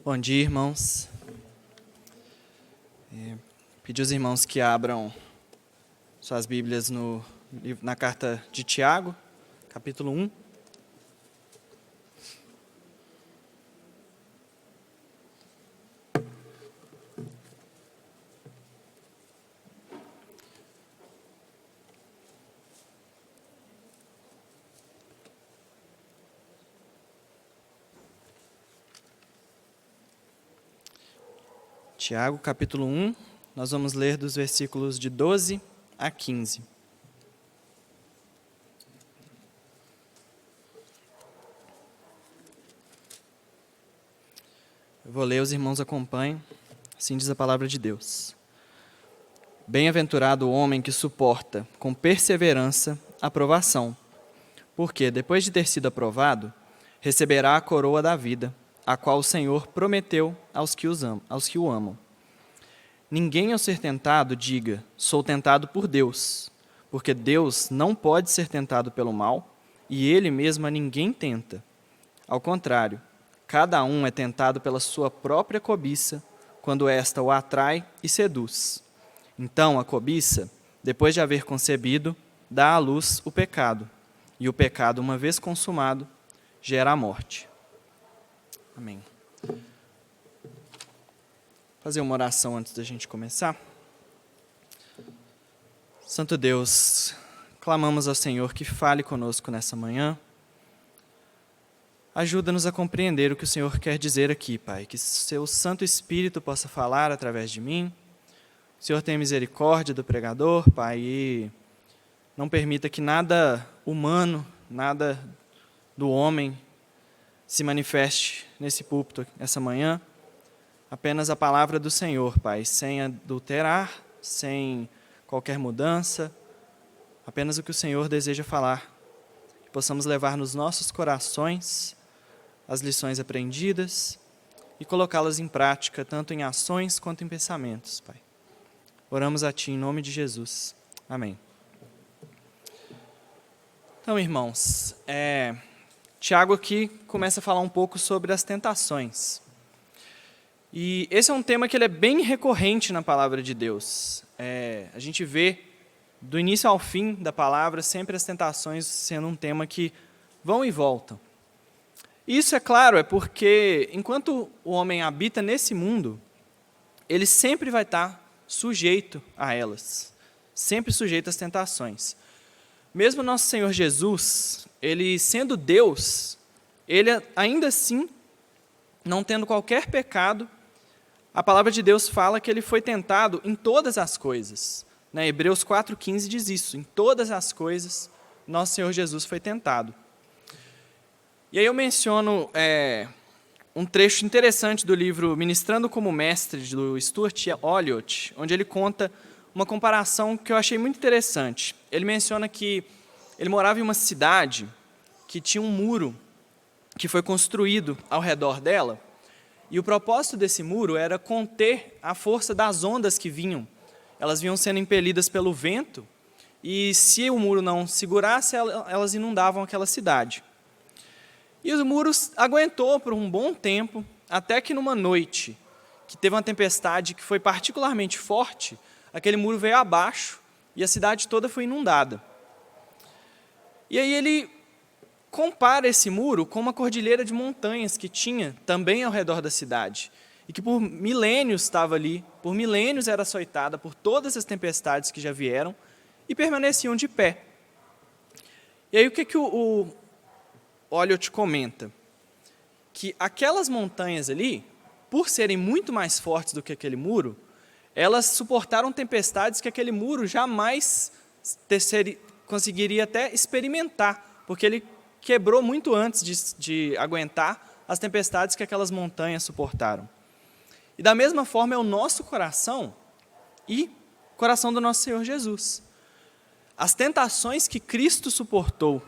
Bom dia, irmãos. Pedir aos irmãos que abram suas Bíblias na carta de Tiago, capítulo 1. Tiago, capítulo 1, nós vamos ler dos versículos de 12 a 15. Eu vou ler, os irmãos acompanham, assim diz a palavra de Deus. Bem-aventurado o homem que suporta com perseverança a provação, porque, depois de ter sido aprovado, receberá a coroa da vida, a qual o Senhor prometeu aos que o amam. Ninguém, ao ser tentado, diga, sou tentado por Deus, porque Deus não pode ser tentado pelo mal, e Ele mesmo a ninguém tenta. Ao contrário, cada um é tentado pela sua própria cobiça, quando esta o atrai e seduz. Então a cobiça, depois de haver concebido, dá à luz o pecado, e o pecado, uma vez consumado, gera a morte. Amém. Fazer uma oração antes da gente começar. Santo Deus, clamamos ao Senhor que fale conosco nessa manhã. Ajuda-nos a compreender o que o Senhor quer dizer aqui, Pai. Que seu Santo Espírito possa falar através de mim. O Senhor tenha misericórdia do pregador, Pai, e não permita que nada humano, nada do homem se manifeste nesse púlpito essa manhã. Apenas a palavra do Senhor, Pai, sem adulterar, sem qualquer mudança, apenas o que o Senhor deseja falar. Que possamos levar nos nossos corações as lições aprendidas e colocá-las em prática, tanto em ações quanto em pensamentos, Pai. Oramos a Ti em nome de Jesus. Amém. Então, irmãos, Tiago aqui começa a falar um pouco sobre as tentações. E esse é um tema que ele é bem recorrente na palavra de Deus. A gente vê, do início ao fim da palavra, sempre as tentações sendo um tema que vão e voltam. Isso, é claro, é porque, enquanto o homem habita nesse mundo, ele sempre vai estar sujeito a elas, sempre sujeito às tentações. Mesmo nosso Senhor Jesus, ele sendo Deus, ele ainda assim, não tendo qualquer pecado, a palavra de Deus fala que ele foi tentado em todas as coisas. Hebreus 4,15 diz isso, em todas as coisas, nosso Senhor Jesus foi tentado. E aí eu menciono um trecho interessante do livro Ministrando como Mestre, do Stuart Olyott, onde ele conta uma comparação que eu achei muito interessante. Ele menciona que ele morava em uma cidade que tinha um muro que foi construído ao redor dela, e o propósito desse muro era conter a força das ondas que vinham. Elas vinham sendo impelidas pelo vento, e se o muro não segurasse, elas inundavam aquela cidade. E o muro aguentou por um bom tempo, até que numa noite, que teve uma tempestade que foi particularmente forte, aquele muro veio abaixo e a cidade toda foi inundada. E aí ele compara esse muro com uma cordilheira de montanhas que tinha também ao redor da cidade, e que por milênios estava ali, por milênios era açoitada por todas as tempestades que já vieram, e permaneciam de pé. E aí o que o Olyott comenta? Que aquelas montanhas ali, por serem muito mais fortes do que aquele muro, elas suportaram tempestades que aquele muro jamais conseguiria até experimentar, porque ele quebrou muito antes de aguentar as tempestades que aquelas montanhas suportaram. E da mesma forma é o nosso coração e o coração do nosso Senhor Jesus. As tentações que Cristo suportou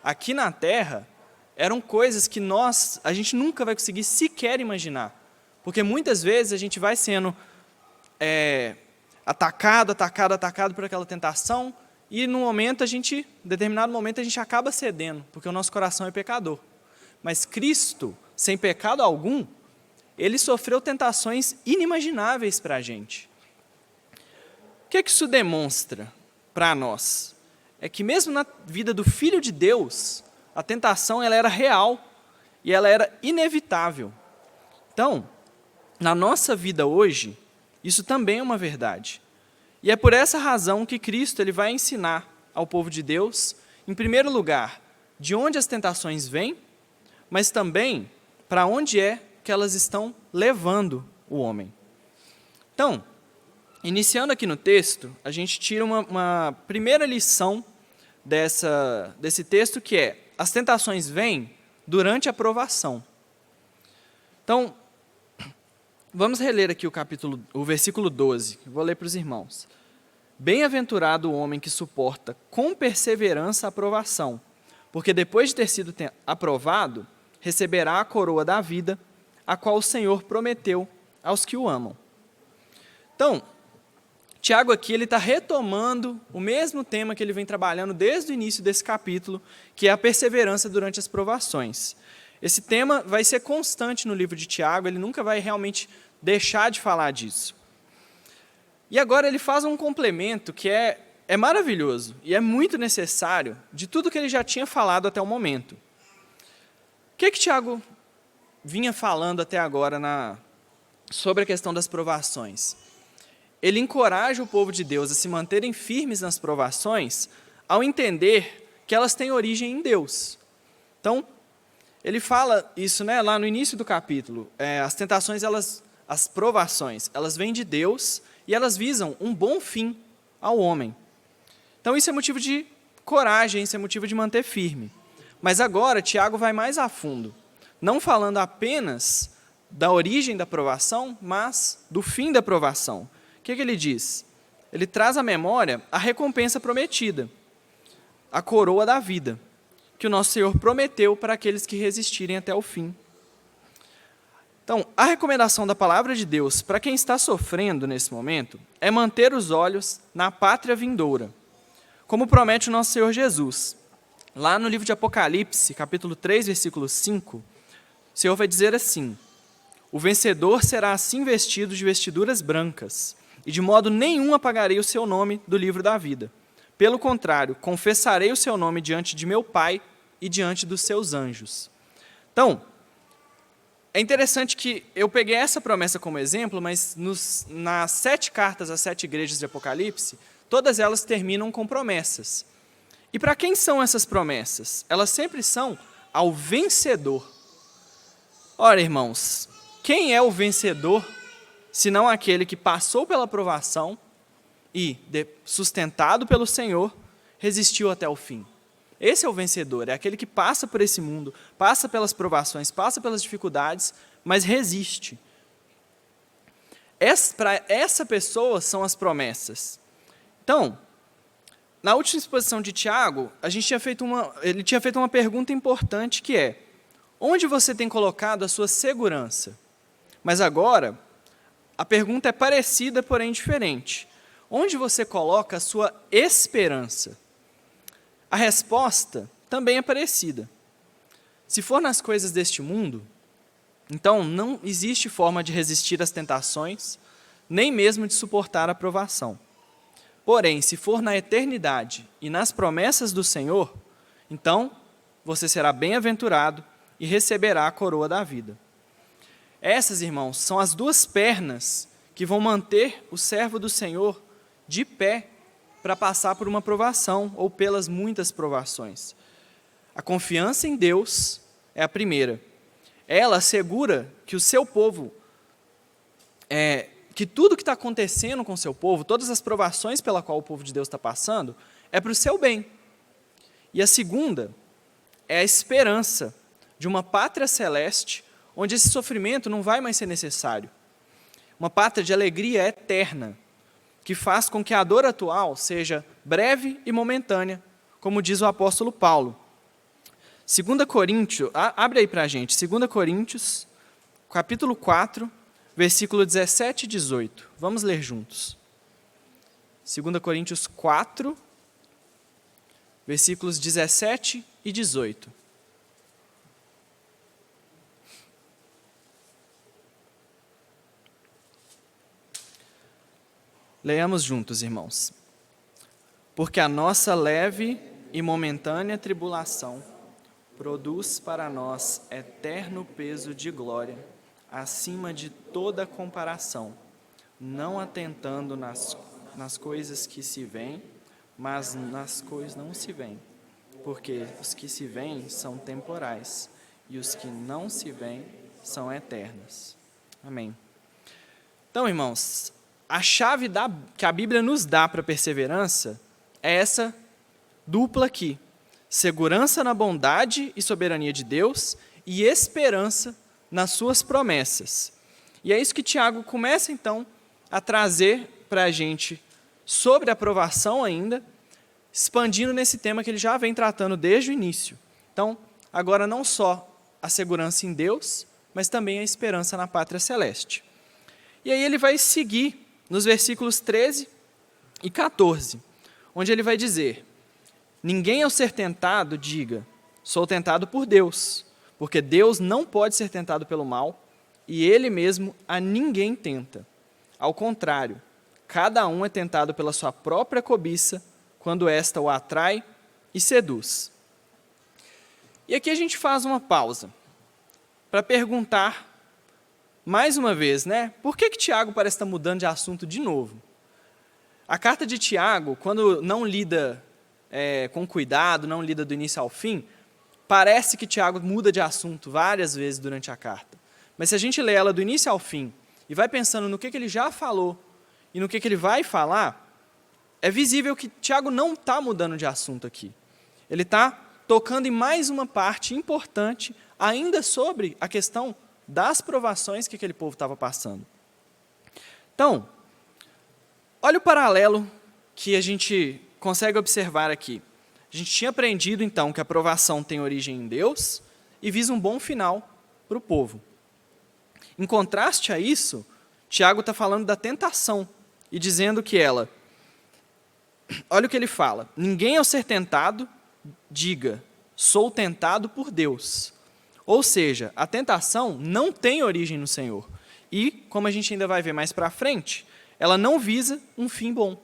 aqui na terra eram coisas que a gente nunca vai conseguir sequer imaginar. Porque muitas vezes a gente vai sendo atacado por aquela tentação, e determinado momento a gente acaba cedendo, porque o nosso coração é pecador. Mas Cristo, sem pecado algum, ele sofreu tentações inimagináveis para a gente. O que isso demonstra para nós? É que mesmo na vida do Filho de Deus, a tentação ela era real e ela era inevitável. Então, na nossa vida hoje, isso também é uma verdade. E é por essa razão que Cristo ele vai ensinar ao povo de Deus, em primeiro lugar, de onde as tentações vêm, mas também para onde é que elas estão levando o homem. Então, iniciando aqui no texto, a gente tira uma primeira lição desse texto, que é: as tentações vêm durante a provação. Então, vamos reler aqui o versículo 12, eu vou ler para os irmãos. Bem-aventurado o homem que suporta com perseverança a provação, porque depois de ter sido aprovado, receberá a coroa da vida, a qual o Senhor prometeu aos que o amam. Então, Tiago aqui está retomando o mesmo tema que ele vem trabalhando desde o início desse capítulo, que é a perseverança durante as provações. Esse tema vai ser constante no livro de Tiago, ele nunca vai realmente deixar de falar disso. E agora ele faz um complemento que é maravilhoso e é muito necessário de tudo que ele já tinha falado até o momento. O que Tiago vinha falando até agora sobre a questão das provações? Ele encoraja o povo de Deus a se manterem firmes nas provações ao entender que elas têm origem em Deus. Então, ele fala isso, lá no início do capítulo. As tentações, as provações, elas vêm de Deus e elas visam um bom fim ao homem. Então, isso é motivo de coragem, isso é motivo de manter firme. Mas agora, Tiago vai mais a fundo, não falando apenas da origem da provação, mas do fim da provação. O que ele diz? Ele traz à memória a recompensa prometida, a coroa da vida, que o nosso Senhor prometeu para aqueles que resistirem até o fim. Então, a recomendação da palavra de Deus para quem está sofrendo nesse momento é manter os olhos na pátria vindoura, como promete o nosso Senhor Jesus. Lá no livro de Apocalipse, capítulo 3, versículo 5, o Senhor vai dizer assim: o vencedor será assim vestido de vestiduras brancas, e de modo nenhum apagarei o seu nome do livro da vida. Pelo contrário, confessarei o seu nome diante de meu Pai e diante dos seus anjos. Então, é interessante que eu peguei essa promessa como exemplo, mas nas 7 cartas às 7 igrejas de Apocalipse, todas elas terminam com promessas. E para quem são essas promessas? Elas sempre são ao vencedor. Ora, irmãos, quem é o vencedor, senão aquele que passou pela provação e, sustentado pelo Senhor, resistiu até o fim? Esse é o vencedor, é aquele que passa por esse mundo, passa pelas provações, passa pelas dificuldades, mas resiste. Para essa pessoa são as promessas. Então, na última exposição de Tiago, ele tinha feito uma pergunta importante, que é: onde você tem colocado a sua segurança? Mas agora, a pergunta é parecida, porém diferente. Onde você coloca a sua esperança? A resposta também é parecida. Se for nas coisas deste mundo, então não existe forma de resistir às tentações, nem mesmo de suportar a provação. Porém, se for na eternidade e nas promessas do Senhor, então você será bem-aventurado e receberá a coroa da vida. Essas, irmãos, são as 2 pernas que vão manter o servo do Senhor de pé para passar por uma provação ou pelas muitas provações. A confiança em Deus é a primeira. Ela assegura que o seu povo, que tudo que está acontecendo com o seu povo, todas as provações pela qual o povo de Deus está passando, é para o seu bem. E a segunda é a esperança de uma pátria celeste, onde esse sofrimento não vai mais ser necessário. Uma pátria de alegria eterna, que faz com que a dor atual seja breve e momentânea, como diz o apóstolo Paulo. 2 Coríntios, abre aí para a gente, 2 Coríntios, capítulo 4, versículo 17 e 18. Vamos ler juntos. 2 Coríntios 4, versículos 17 e 18. Leiamos juntos, irmãos. Porque a nossa leve e momentânea tribulação produz para nós eterno peso de glória, acima de toda comparação, não atentando nas coisas que se veem, mas nas coisas não se veem, porque os que se veem são temporais, e os que não se veem são eternos. Amém. Então, irmãos, a chave que a Bíblia nos dá para a perseverança é essa dupla aqui: segurança na bondade e soberania de Deus e esperança nas suas promessas. E é isso que Tiago começa, então, a trazer para a gente sobre a aprovação ainda, expandindo nesse tema que ele já vem tratando desde o início. Então, agora não só a segurança em Deus, mas também a esperança na pátria celeste. E aí ele vai seguir nos versículos 13 e 14, onde ele vai dizer: ninguém ao ser tentado diga, sou tentado por Deus, porque Deus não pode ser tentado pelo mal, e Ele mesmo a ninguém tenta. Ao contrário, cada um é tentado pela sua própria cobiça, quando esta o atrai e seduz. E aqui a gente faz uma pausa para perguntar mais uma vez, por que Tiago parece estar mudando de assunto de novo? A carta de Tiago, quando não lida com cuidado, não lida do início ao fim, parece que Tiago muda de assunto várias vezes durante a carta. Mas se a gente lê ela do início ao fim e vai pensando no que ele já falou e no que ele vai falar, é visível que Tiago não está mudando de assunto aqui. Ele está tocando em mais uma parte importante, ainda sobre a questão das provações que aquele povo estava passando. Então, olha o paralelo que a gente consegue observar aqui. A gente tinha aprendido, então, que a provação tem origem em Deus e visa um bom final para o povo. Em contraste a isso, Tiago está falando da tentação e dizendo que ela... Olha o que ele fala: ninguém ao ser tentado diga, sou tentado por Deus. Ou seja, a tentação não tem origem no Senhor. E, como a gente ainda vai ver mais para frente, ela não visa um fim bom.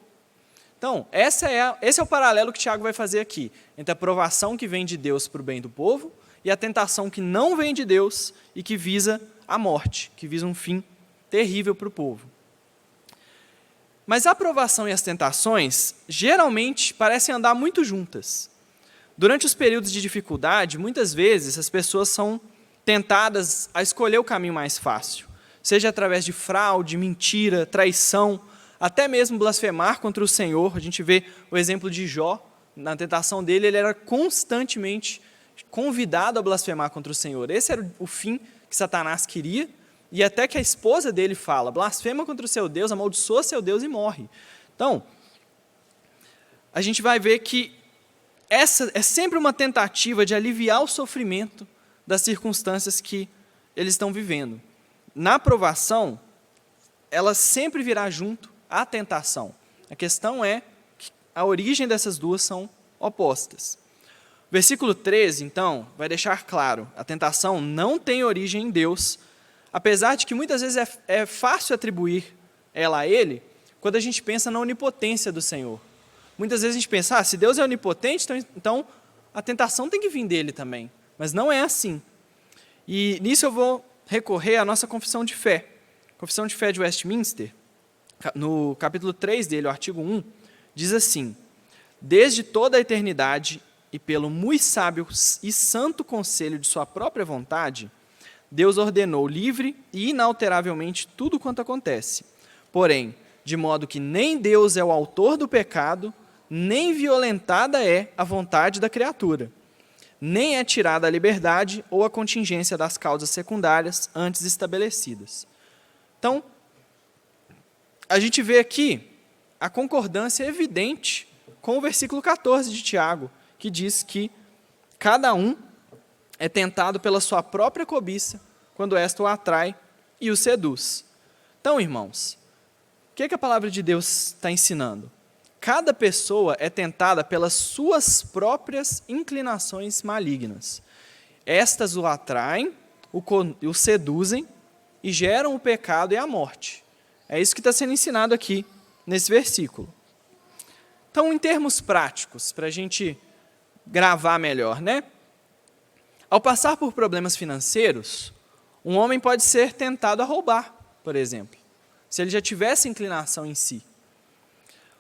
Então, esse é o paralelo que Tiago vai fazer aqui, entre a provação que vem de Deus para o bem do povo e a tentação que não vem de Deus e que visa a morte, que visa um fim terrível para o povo. Mas a provação e as tentações geralmente parecem andar muito juntas. Durante os períodos de dificuldade, muitas vezes as pessoas são tentadas a escolher o caminho mais fácil, seja através de fraude, mentira, traição, até mesmo blasfemar contra o Senhor. A gente vê o exemplo de Jó. Na tentação dele, ele era constantemente convidado a blasfemar contra o Senhor. Esse era o fim que Satanás queria, e até que a esposa dele fala, blasfema contra o seu Deus, amaldiçoa seu Deus e morre. Então, a gente vai ver que essa é sempre uma tentativa de aliviar o sofrimento das circunstâncias que eles estão vivendo. Na provação, ela sempre virá junto à tentação. A questão é que a origem dessas duas são opostas. Versículo 13, então, vai deixar claro, a tentação não tem origem em Deus, apesar de que muitas vezes é fácil atribuir ela a Ele, quando a gente pensa na onipotência do Senhor. Muitas vezes a gente pensa, se Deus é onipotente, então a tentação tem que vir dele também. Mas não é assim. E nisso eu vou recorrer à nossa confissão de fé. Confissão de fé de Westminster, no capítulo 3 dele, o artigo 1, diz assim: desde toda a eternidade e pelo muito sábio e santo conselho de sua própria vontade, Deus ordenou livre e inalteravelmente tudo quanto acontece. Porém, de modo que nem Deus é o autor do pecado, nem violentada é a vontade da criatura, nem é tirada a liberdade ou a contingência das causas secundárias antes estabelecidas. Então, a gente vê aqui a concordância evidente com o versículo 14 de Tiago, que diz que cada um é tentado pela sua própria cobiça, quando esta o atrai e o seduz. Então, irmãos, o que a palavra de Deus está ensinando? Cada pessoa é tentada pelas suas próprias inclinações malignas. Estas o atraem, o seduzem e geram o pecado e a morte. É isso que está sendo ensinado aqui nesse versículo. Então, em termos práticos, para a gente gravar melhor, né? Ao passar por problemas financeiros, um homem pode ser tentado a roubar, por exemplo, se ele já tivesse inclinação em si.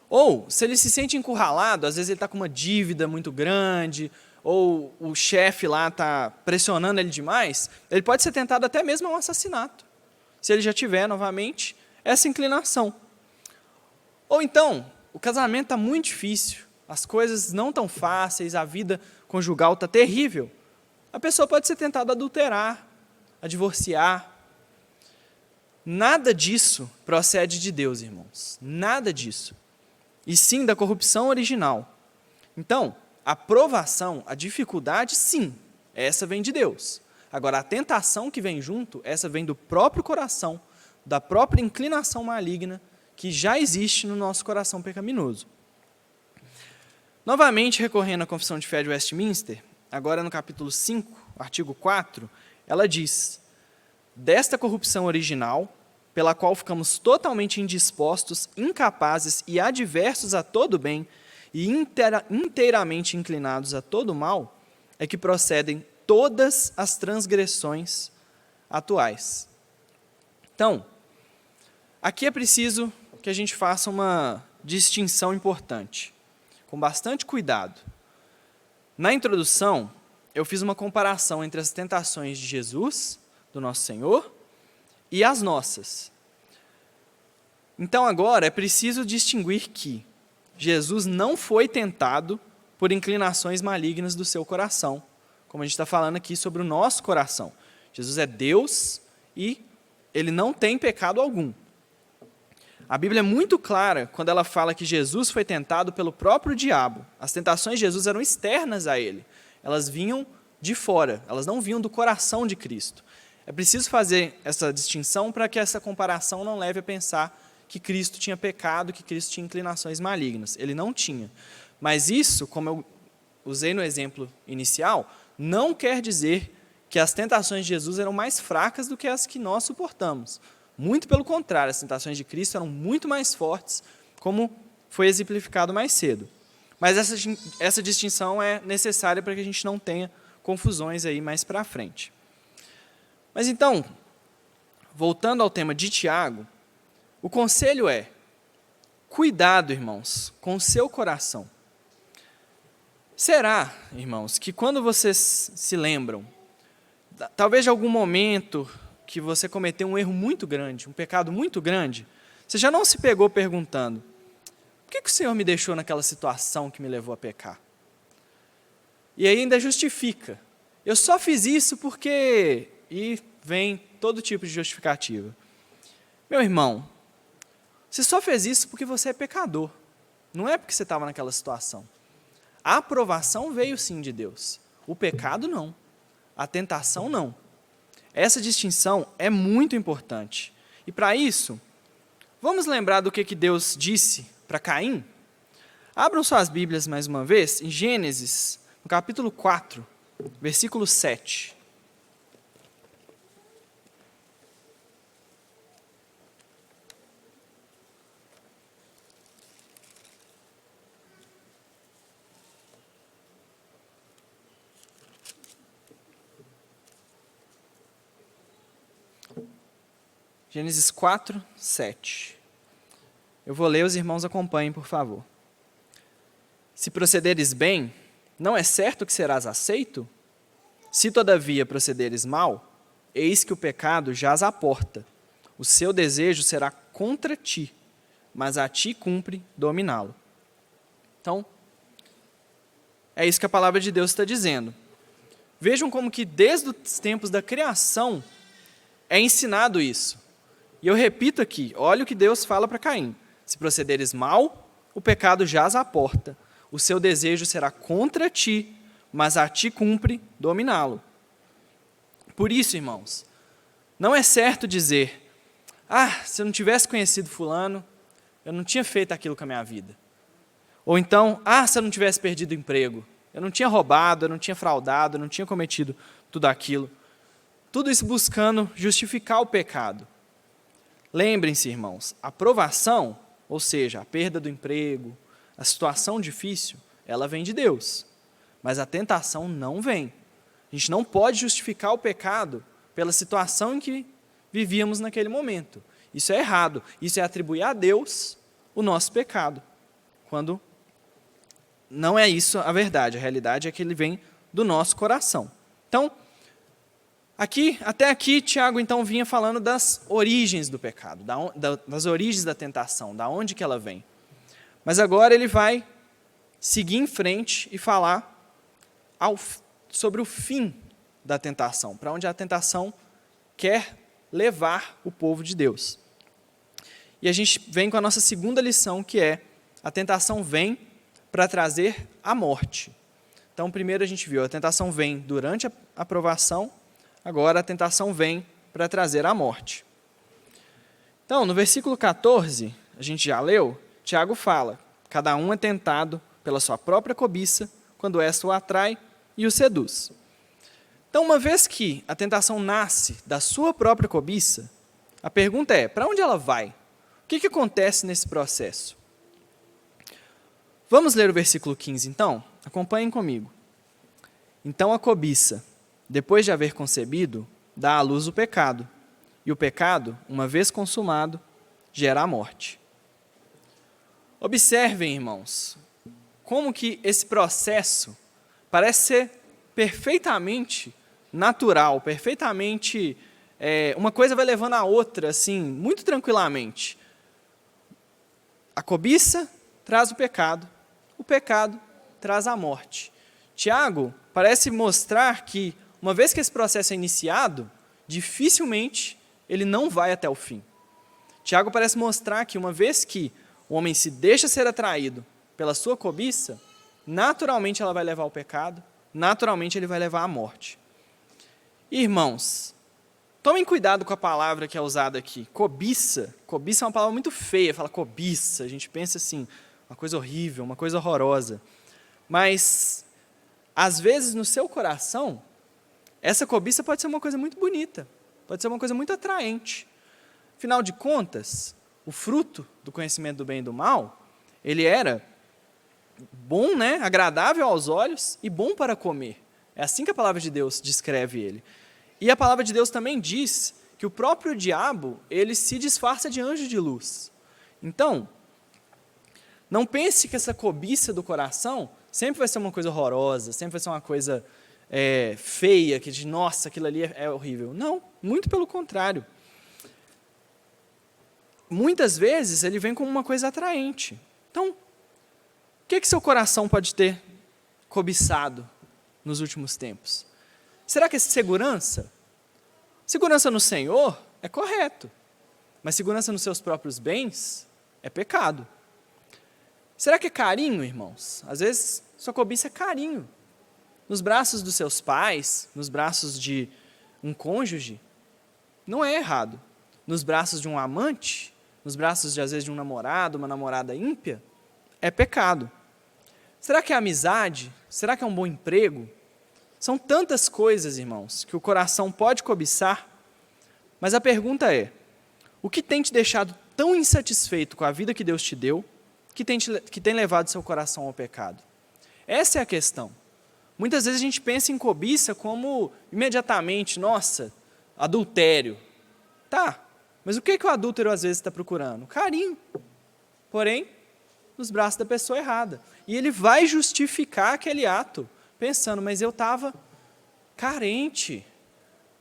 Ou, se ele se sente encurralado, às vezes ele está com uma dívida muito grande, ou o chefe lá está pressionando ele demais, ele pode ser tentado até mesmo a um assassinato, se ele já tiver, novamente, essa inclinação. Ou então, o casamento está muito difícil, as coisas não estão fáceis, a vida conjugal está terrível. A pessoa pode ser tentada a adulterar, a divorciar. Nada disso procede de Deus, irmãos. Nada disso. E sim da corrupção original. Então, a provação, a dificuldade, sim, essa vem de Deus. Agora, a tentação que vem junto, essa vem do próprio coração, da própria inclinação maligna que já existe no nosso coração pecaminoso. Novamente, recorrendo à Confissão de Fé de Westminster, agora no capítulo 5, artigo 4, ela diz: desta corrupção original, pela qual ficamos totalmente indispostos, incapazes e adversos a todo bem, e inteiramente inclinados a todo mal, é que procedem todas as transgressões atuais. Então, aqui é preciso que a gente faça uma distinção importante, com bastante cuidado. Na introdução, eu fiz uma comparação entre as tentações de Jesus, do nosso Senhor, e as nossas. Então agora é preciso distinguir que Jesus não foi tentado por inclinações malignas do seu coração, como a gente está falando aqui sobre o nosso coração. Jesus é Deus e ele não tem pecado algum. A Bíblia é muito clara quando ela fala que Jesus foi tentado pelo próprio diabo. As tentações de Jesus eram externas a ele. Elas vinham de fora, elas não vinham do coração de Cristo. É preciso fazer essa distinção para que essa comparação não leve a pensar que Cristo tinha pecado, que Cristo tinha inclinações malignas. Ele não tinha. Mas isso, como eu usei no exemplo inicial, não quer dizer que as tentações de Jesus eram mais fracas do que as que nós suportamos. Muito pelo contrário, as tentações de Cristo eram muito mais fortes, como foi exemplificado mais cedo. Mas essa distinção é necessária para que a gente não tenha confusões aí mais para frente. Mas então, voltando ao tema de Tiago, o conselho é: cuidado, irmãos, com o seu coração. Será, irmãos, que quando vocês se lembram, talvez de algum momento que você cometeu um erro muito grande, um pecado muito grande, você já não se pegou perguntando: por que o Senhor me deixou naquela situação que me levou a pecar? E aí ainda justifica: eu só fiz isso porque... E vem todo tipo de justificativa. Meu irmão, você só fez isso porque você é pecador, não é porque você estava naquela situação. A aprovação veio sim de Deus, o pecado não, a tentação não. Essa distinção é muito importante. E para isso, vamos lembrar do que Deus disse para Caim? Abram suas Bíblias mais uma vez, em Gênesis, no capítulo 4, versículo 7. Gênesis 4, 7. Eu vou ler, os irmãos acompanhem, por favor. Se procederes bem, não é certo que serás aceito? Se todavia procederes mal, eis que o pecado jaz à porta. O seu desejo será contra ti, mas a ti cumpre dominá-lo. Então, é isso que a palavra de Deus está dizendo. Vejam como que desde os tempos da criação é ensinado isso. E eu repito aqui, olha o que Deus fala para Caim: se procederes mal, o pecado jaz à porta. O seu desejo será contra ti, mas a ti cumpre dominá-lo. Por isso, irmãos, não é certo dizer: se eu não tivesse conhecido fulano, eu não tinha feito aquilo com a minha vida. Ou então, se eu não tivesse perdido o emprego, eu não tinha roubado, eu não tinha fraudado, eu não tinha cometido tudo aquilo. Tudo isso buscando justificar o pecado. Lembrem-se, irmãos, a provação ou seja, a perda do emprego, a situação difícil, ela vem de Deus. Mas a tentação não vem. A gente não pode justificar o pecado pela situação em que vivíamos naquele momento. Isso é errado. Isso é atribuir a Deus o nosso pecado. Quando não é isso a verdade. A realidade é que ele vem do nosso coração. Então, até aqui, Tiago então vinha falando das origens do pecado, das origens da tentação, da onde que ela vem. Mas agora ele vai seguir em frente e falar sobre o fim da tentação, para onde a tentação quer levar o povo de Deus. E a gente vem com a nossa segunda lição, que é: a tentação vem para trazer a morte. Então, primeiro a gente viu, a tentação vem durante a provação, agora a tentação vem para trazer a morte. Então, no versículo 14, a gente já leu, Tiago fala: cada um é tentado pela sua própria cobiça, quando esta o atrai e o seduz. Então, uma vez que a tentação nasce da sua própria cobiça, a pergunta é: para onde ela vai? O que acontece nesse processo? Vamos ler o versículo 15, então? Acompanhem comigo. Então a cobiça, depois de haver concebido, dá à luz o pecado, e o pecado, uma vez consumado, gera a morte. Observem, irmãos, como que esse processo parece ser perfeitamente natural, perfeitamente, uma coisa vai levando a outra, assim, muito tranquilamente. A cobiça traz o pecado traz a morte. Tiago parece mostrar que, uma vez que esse processo é iniciado, dificilmente ele não vai até o fim. Tiago parece mostrar que, uma vez que o homem se deixa ser atraído pela sua cobiça, naturalmente ela vai levar ao pecado, naturalmente ele vai levar à morte. Irmãos, tomem cuidado com a palavra que é usada aqui, cobiça. Cobiça é uma palavra muito feia, fala cobiça, a gente pensa assim, uma coisa horrível, uma coisa horrorosa. Mas, às vezes, no seu coração, essa cobiça pode ser uma coisa muito bonita, pode ser uma coisa muito atraente. Afinal de contas, o fruto do conhecimento do bem e do mal, ele era bom, né? Agradável aos olhos e bom para comer. É assim que a palavra de Deus descreve ele. E a palavra de Deus também diz que o próprio diabo, ele se disfarça de anjo de luz. Então, não pense que essa cobiça do coração sempre vai ser uma coisa horrorosa, sempre vai ser uma coisa feia, que diz, nossa, aquilo ali é horrível. Não, muito pelo contrário. Muitas vezes ele vem como uma coisa atraente. Então, o que seu coração pode ter cobiçado nos últimos tempos? Será que é segurança? Segurança no Senhor é correto, mas segurança nos seus próprios bens é pecado. Será que é carinho, irmãos? Às vezes, sua cobiça é carinho. Nos braços dos seus pais, nos braços de um cônjuge, não é errado. Nos braços de um amante, nos braços, às vezes, de um namorado, uma namorada ímpia, é pecado. Será que é amizade? Será que é um bom emprego? São tantas coisas, irmãos, que o coração pode cobiçar, mas a pergunta é: o que tem te deixado tão insatisfeito com a vida que Deus te deu, que tem levado seu coração ao pecado? Essa é a questão. Muitas vezes a gente pensa em cobiça como, imediatamente, nossa, adultério. Tá, mas o que o adúltero às vezes está procurando? Carinho. Porém, nos braços da pessoa errada. E ele vai justificar aquele ato, pensando, mas eu estava carente,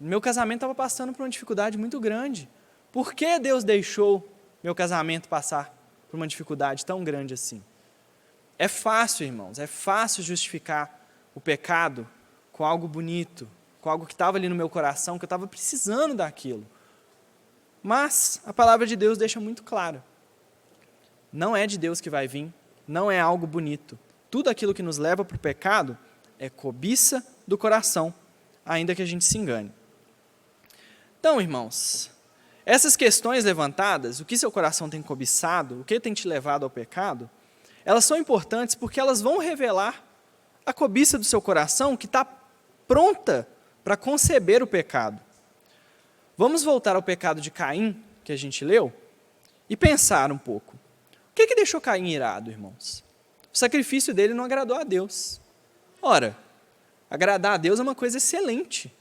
meu casamento estava passando por uma dificuldade muito grande. Por que Deus deixou meu casamento passar por uma dificuldade tão grande assim? É fácil, irmãos, é fácil justificar o pecado com algo bonito, com algo que estava ali no meu coração, que eu estava precisando daquilo. Mas a palavra de Deus deixa muito claro, não é de Deus que vai vir, não é algo bonito. Tudo aquilo que nos leva para o pecado é cobiça do coração, ainda que a gente se engane. Então, irmãos, essas questões levantadas, o que seu coração tem cobiçado, o que tem te levado ao pecado, elas são importantes porque elas vão revelar a cobiça do seu coração que está pronta para conceber o pecado. Vamos voltar ao pecado de Caim, que a gente leu, e pensar um pouco. O que deixou Caim irado, irmãos? O sacrifício dele não agradou a Deus. Ora, agradar a Deus é uma coisa excelente.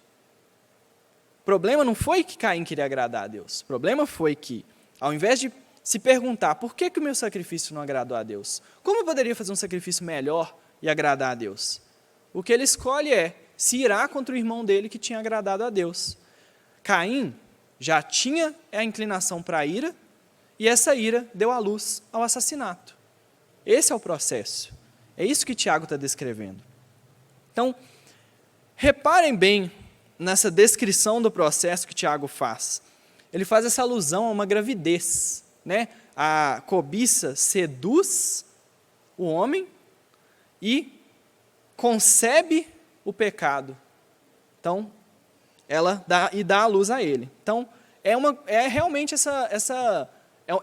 O problema não foi que Caim queria agradar a Deus. O problema foi que, ao invés de se perguntar por que o meu sacrifício não agradou a Deus, como eu poderia fazer um sacrifício melhor e agradar a Deus? O que ele escolhe é se irar contra o irmão dele que tinha agradado a Deus. Caim já tinha a inclinação para a ira, e essa ira deu à luz ao assassinato. Esse é o processo. É isso que Tiago está descrevendo. Então, reparem bem nessa descrição do processo que Tiago faz. Ele faz essa alusão a uma gravidez, né? A cobiça seduz o homem e concebe o pecado. Então, ela dá a luz a ele. Então, é realmente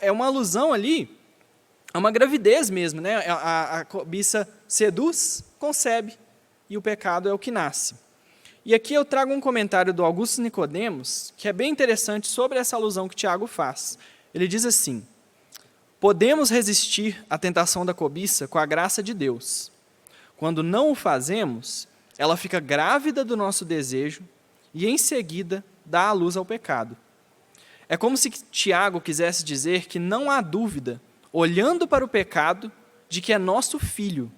é uma alusão ali a uma gravidez mesmo, né? A cobiça seduz, concebe, e o pecado é o que nasce. E aqui eu trago um comentário do Augusto Nicodemos, que é bem interessante sobre essa alusão que Tiago faz. Ele diz assim: podemos resistir à tentação da cobiça com a graça de Deus. Quando não o fazemos, ela fica grávida do nosso desejo e, em seguida, dá à luz ao pecado. É como se Tiago quisesse dizer que não há dúvida, olhando para o pecado, de que é nosso filho.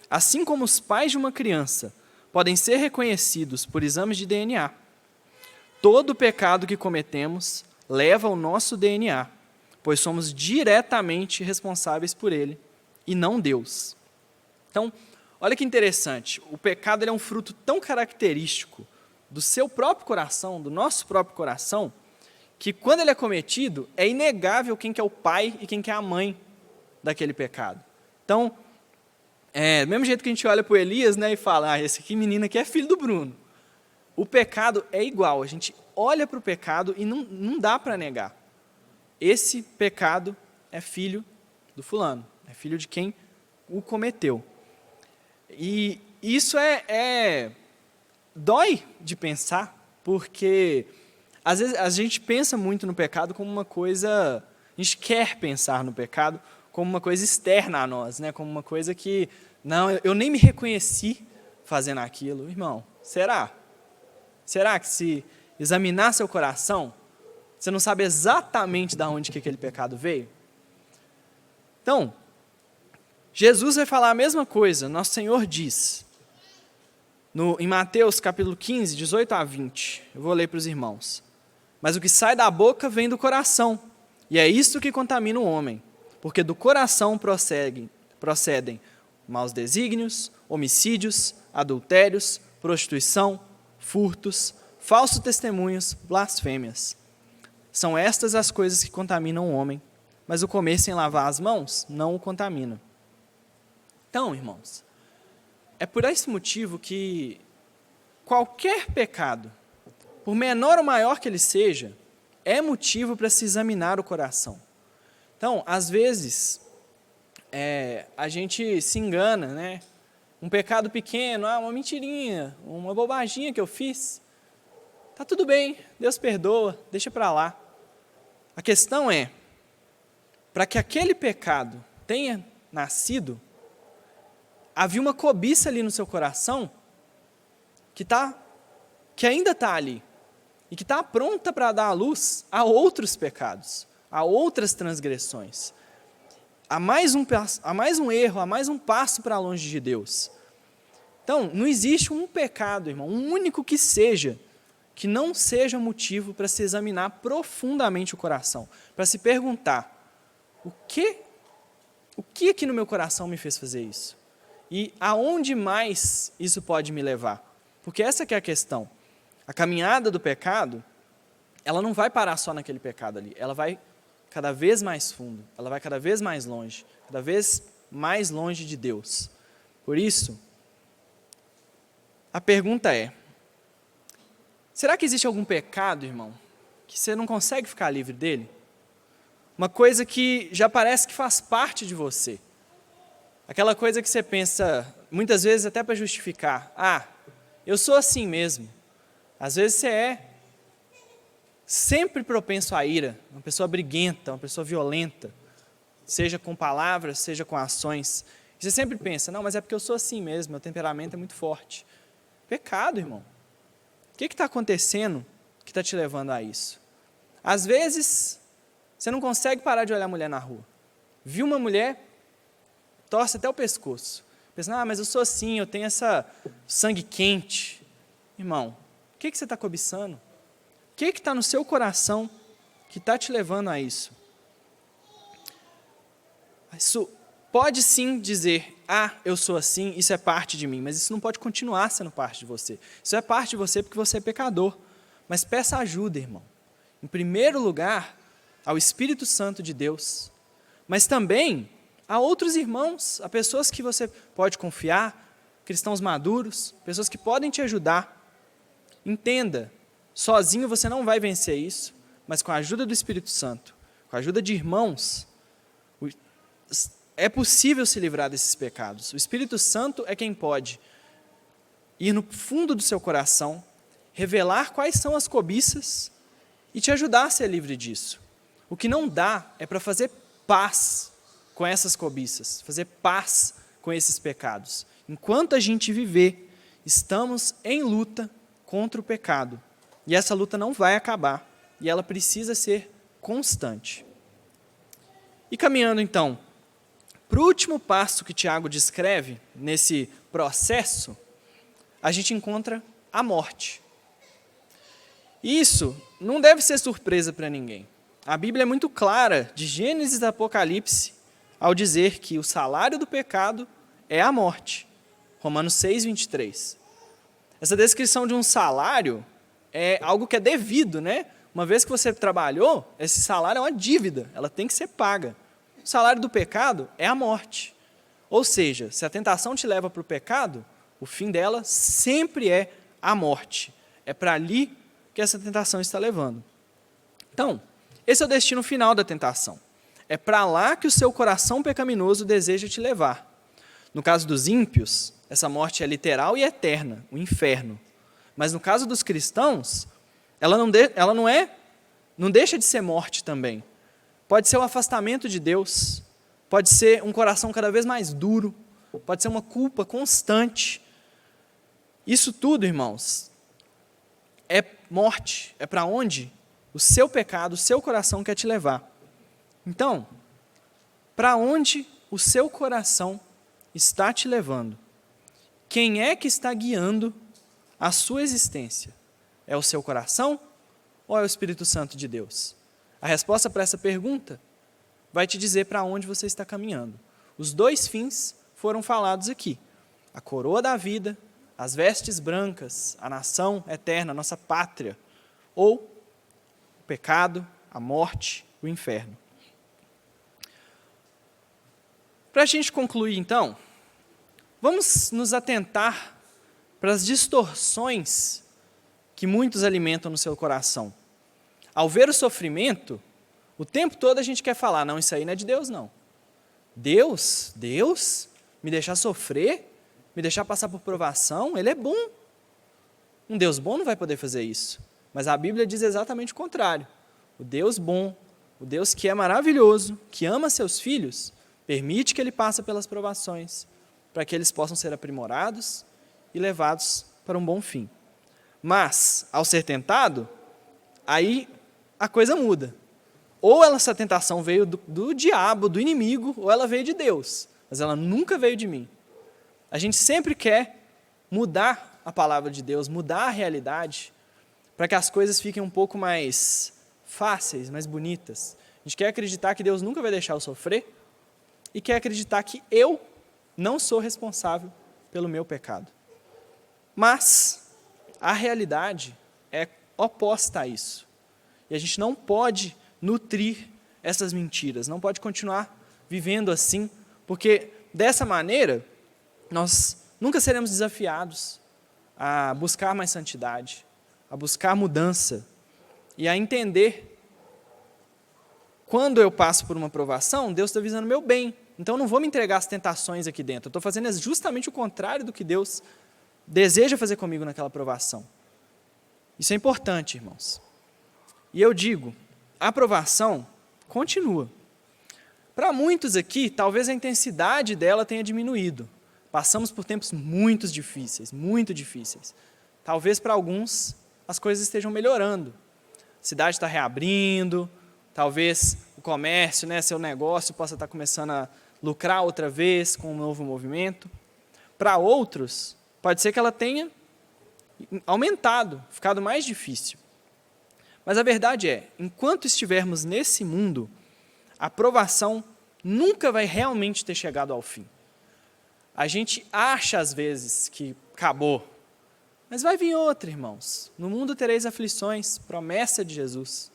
Assim como os pais de uma criança podem ser reconhecidos por exames de DNA, todo pecado que cometemos leva ao nosso DNA, pois somos diretamente responsáveis por ele, e não Deus. Então, olha que interessante, o pecado ele é um fruto tão característico do seu próprio coração, do nosso próprio coração, que quando ele é cometido, é inegável quem que é o pai e quem que é a mãe daquele pecado. Então, do mesmo jeito que a gente olha para o Elias, né, e fala, esse aqui, menino aqui é filho do Bruno. O pecado é igual, a gente olha para o pecado e não dá para negar. Esse pecado é filho do fulano, é filho de quem o cometeu. E isso dói de pensar, porque às vezes a gente pensa muito no pecado como uma coisa, a gente quer pensar no pecado como uma coisa externa a nós, né? Como uma coisa que, não, eu nem me reconheci fazendo aquilo. Irmão, será? Será que se examinar seu coração, você não sabe exatamente de onde que aquele pecado veio? Então, Jesus vai falar a mesma coisa, nosso Senhor diz, em Mateus capítulo 15, 18 a 20, eu vou ler para os irmãos. Mas o que sai da boca vem do coração, e é isto que contamina o homem, porque do coração procedem maus desígnios, homicídios, adultérios, prostituição, furtos, falsos testemunhos, blasfêmias. São estas as coisas que contaminam o homem, mas o comer sem lavar as mãos não o contamina. Então, irmãos, é por esse motivo que qualquer pecado, por menor ou maior que ele seja, é motivo para se examinar o coração. Então, às vezes, a gente se engana, né? Um pecado pequeno, uma mentirinha, uma bobaginha que eu fiz, tá tudo bem, Deus perdoa, deixa para lá. A questão é, para que aquele pecado tenha nascido, havia uma cobiça ali no seu coração que ainda está ali e que está pronta para dar à luz a outros pecados, a outras transgressões. Há mais um erro, há mais um passo para longe de Deus. Então, não existe um pecado, irmão, um único que não seja motivo para se examinar profundamente o coração, para se perguntar, o que aqui no meu coração me fez fazer isso? E aonde mais isso pode me levar? Porque essa que é a questão. A caminhada do pecado, ela não vai parar só naquele pecado ali, ela vai cada vez mais fundo, ela vai cada vez mais longe, cada vez mais longe de Deus. Por isso, a pergunta é, será que existe algum pecado, irmão, que você não consegue ficar livre dele? Uma coisa que já parece que faz parte de você. Aquela coisa que você pensa, muitas vezes até para justificar, eu sou assim mesmo. Às vezes você é sempre propenso à ira, uma pessoa briguenta, uma pessoa violenta. seja com palavras, seja com ações. E você sempre pensa, não, mas é porque eu sou assim mesmo, meu temperamento é muito forte. Pecado, irmão. O que está acontecendo que está te levando a isso? Às vezes, você não consegue parar de olhar a mulher na rua. Viu uma mulher, torce até o pescoço. Pensa, mas eu sou assim, eu tenho essa sangue quente. Irmão, o que você está cobiçando? O que está no seu coração que está te levando a isso? Isso pode sim dizer, eu sou assim, isso é parte de mim, mas isso não pode continuar sendo parte de você. Isso é parte de você porque você é pecador. Mas peça ajuda, irmão. Em primeiro lugar, ao Espírito Santo de Deus, mas também a outros irmãos, a pessoas que você pode confiar, cristãos maduros, pessoas que podem te ajudar. Entenda, sozinho você não vai vencer isso, mas com a ajuda do Espírito Santo, com a ajuda de irmãos, é possível se livrar desses pecados. O Espírito Santo é quem pode ir no fundo do seu coração, revelar quais são as cobiças e te ajudar a ser livre disso. O que não dá é para fazer paz com essas cobiças, fazer paz com esses pecados. Enquanto a gente viver, estamos em luta contra o pecado. E essa luta não vai acabar, e ela precisa ser constante. E caminhando então para o último passo que Tiago descreve nesse processo, a gente encontra a morte. Isso não deve ser surpresa para ninguém. A Bíblia é muito clara, de Gênesis a Apocalipse, ao dizer que o salário do pecado é a morte. Romanos 6, 23. Essa descrição de um salário é algo que é devido, né? Uma vez que você trabalhou, esse salário é uma dívida, ela tem que ser paga. O salário do pecado é a morte. Ou seja, se a tentação te leva para o pecado, o fim dela sempre é a morte. É para ali que essa tentação está levando. Então, esse é o destino final da tentação. É para lá que o seu coração pecaminoso deseja te levar. No caso dos ímpios, essa morte é literal e eterna, o inferno. Mas no caso dos cristãos, ela não deixa de ser morte também. Pode ser o afastamento de Deus, pode ser um coração cada vez mais duro, pode ser uma culpa constante. Isso tudo, irmãos, é morte, é para onde o seu pecado, o seu coração quer te levar. Então, para onde o seu coração está te levando? Quem é que está guiando a sua existência? É o seu coração ou é o Espírito Santo de Deus? A resposta para essa pergunta vai te dizer para onde você está caminhando. Os dois fins foram falados aqui. A coroa da vida, as vestes brancas, a nação eterna, a nossa pátria, ou o pecado, a morte, o inferno. Para a gente concluir, então, vamos nos atentar para as distorções que muitos alimentam no seu coração. Ao ver o sofrimento, o tempo todo a gente quer falar, não, isso aí não é de Deus, não. Deus me deixar sofrer, me deixar passar por provação, Ele é bom. Um Deus bom não vai poder fazer isso. Mas a Bíblia diz exatamente o contrário. O Deus bom, o Deus que é maravilhoso, que ama seus filhos, permite que Ele passe pelas provações, para que eles possam ser aprimorados e levados para um bom fim. Mas, ao ser tentado, aí a coisa muda. Ou essa tentação veio do diabo, do inimigo, ou ela veio de Deus. Mas ela nunca veio de mim. A gente sempre quer mudar a palavra de Deus, mudar a realidade, para que as coisas fiquem um pouco mais fáceis, mais bonitas. A gente quer acreditar que Deus nunca vai deixar eu sofrer e quer acreditar que eu não sou responsável pelo meu pecado. Mas a realidade é oposta a isso. E a gente não pode nutrir essas mentiras, não pode continuar vivendo assim, porque dessa maneira nós nunca seremos desafiados a buscar mais santidade, a buscar mudança e a entender quando eu passo por uma provação, Deus está visando o meu bem. Então eu não vou me entregar às tentações aqui dentro, eu estou fazendo justamente o contrário do que Deus deseja fazer comigo naquela provação. Isso é importante, irmãos. E eu digo, a provação continua. Para muitos aqui, talvez a intensidade dela tenha diminuído. Passamos por tempos muito difíceis, muito difíceis. Talvez para alguns as coisas estejam melhorando. A cidade está reabrindo, talvez o comércio, seu negócio possa estar começando a lucrar outra vez com um novo movimento. Para outros, pode ser que ela tenha aumentado, ficado mais difícil. Mas a verdade é, enquanto estivermos nesse mundo, a provação nunca vai realmente ter chegado ao fim. A gente acha às vezes que acabou, mas vai vir outra, irmãos. No mundo tereis aflições, promessa de Jesus.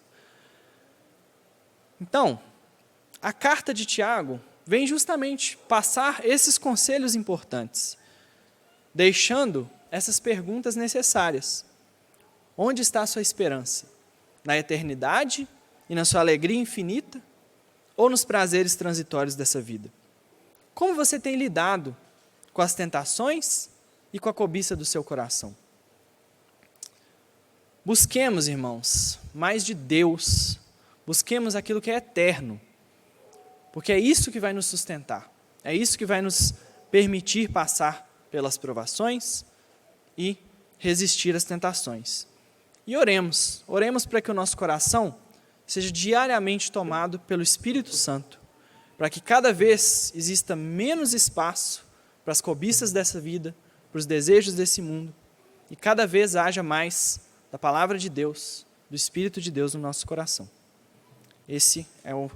Então, a carta de Tiago vem justamente passar esses conselhos importantes, deixando essas perguntas necessárias. Onde está a sua esperança? Na eternidade e na sua alegria infinita? Ou nos prazeres transitórios dessa vida? Como você tem lidado com as tentações e com a cobiça do seu coração? Busquemos, irmãos, mais de Deus. Busquemos aquilo que é eterno. Porque é isso que vai nos sustentar. É isso que vai nos permitir passar pelas provações e resistir às tentações. E oremos para que o nosso coração seja diariamente tomado pelo Espírito Santo, para que cada vez exista menos espaço para as cobiças dessa vida, para os desejos desse mundo, e cada vez haja mais da palavra de Deus, do Espírito de Deus no nosso coração. Esse é o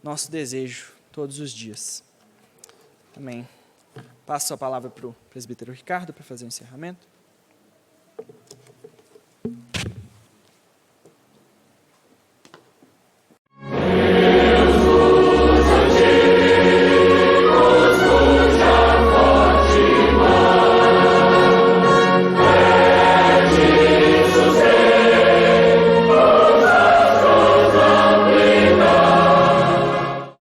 nosso desejo todos os dias. Amém. Passo a palavra para o presbítero Ricardo para fazer o encerramento.